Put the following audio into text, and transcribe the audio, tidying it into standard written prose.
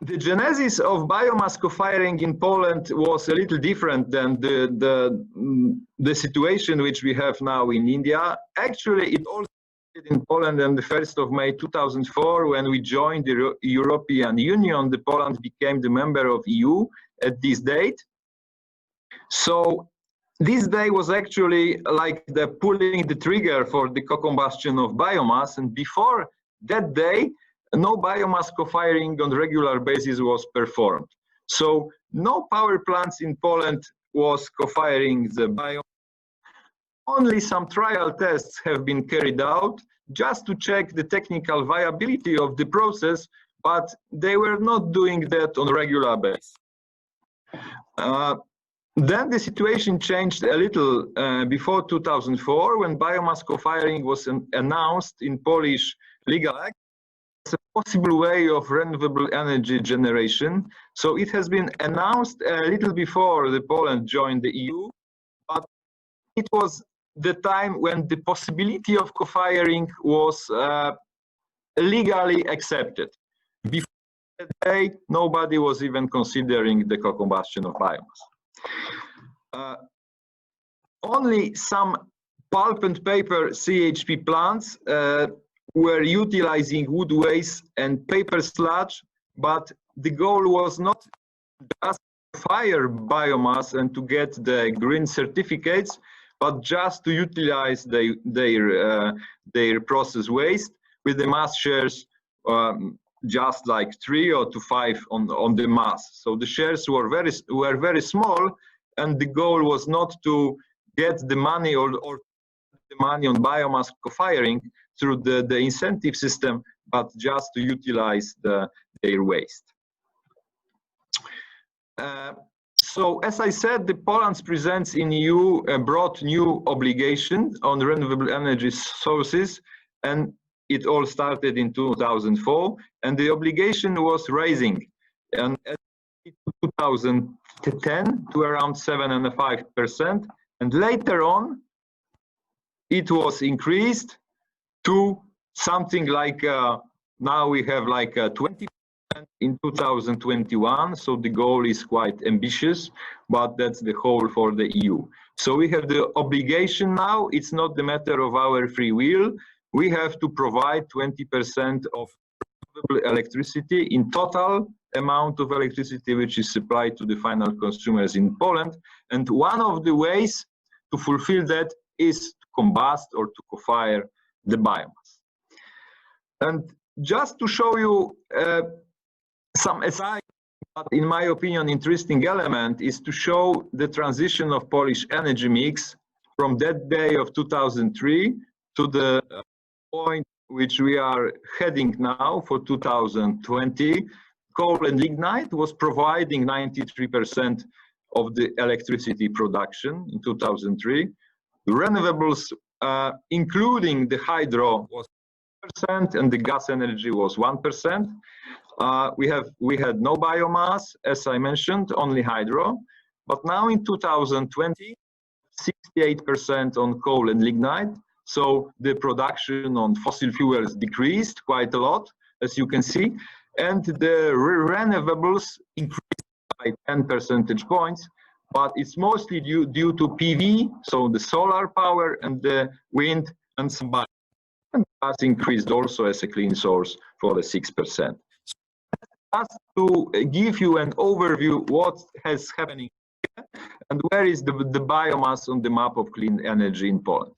The genesis of biomass co-firing in Poland was a little different than the situation which we have now in India. Actually, it all started in Poland on the 1st of May 2004 when we joined the European Union. Poland became the member of EU at this date. So this day was actually like the pulling the trigger for the co-combustion of biomass, and before that day, no biomass co-firing on regular basis was performed. So no power plants in Poland was co-firing the biomass. Only some trial tests have been carried out just to check the technical viability of the process, but they were not doing that on a regular basis. Then the situation changed a little before 2004 when biomass co-firing was announced in Polish legal act as a possible way of renewable energy generation. So it has been announced a little before Poland joined the EU, but it was the time when the possibility of co-firing was legally accepted. Before that day, nobody was even considering the co-combustion of biomass. Only some pulp and paper CHP plants were utilizing wood waste and paper sludge, but the goal was not just to fire biomass and to get the green certificates, but just to utilize their process waste with the mass shares just like 3 or to 5 on the mass. So the shares were very small, and the goal was not to get the money or the money on biomass co-firing through the incentive system, but just to utilize their waste. So as I said, Poland's presence in EU brought new obligations on renewable energy sources, and it all started in 2004, and the obligation was rising, and in 2010 to around 7.5%, and later on it was increased to something like now we have like 20% in 2021. So the goal is quite ambitious, but that's the whole for the EU. So we have the obligation now. It's not the matter of our free will. We have to provide 20% of electricity in total amount of electricity which is supplied to the final consumers in Poland. And one of the ways to fulfill that is to combust or to co-fire the biomass. And just to show you some aside, but in my opinion, interesting element is to show the transition of Polish energy mix from that day of 2003 to the point which we are heading now for 2020. Coal and lignite was providing 93% of the electricity production in 2003. Renewables, including the hydro, was 1%, and the gas energy was 1%. We had no biomass, as I mentioned, only hydro. But now in 2020, 68% on coal and lignite. So the production on fossil fuels decreased quite a lot, as you can see, and the renewables increased by 10 percentage points, but it's mostly due to PV, so the solar power and the wind and some biomass. And gas increased also as a clean source for the 6%. Just to give you an overview what has happening here and where is the biomass on the map of clean energy in Poland.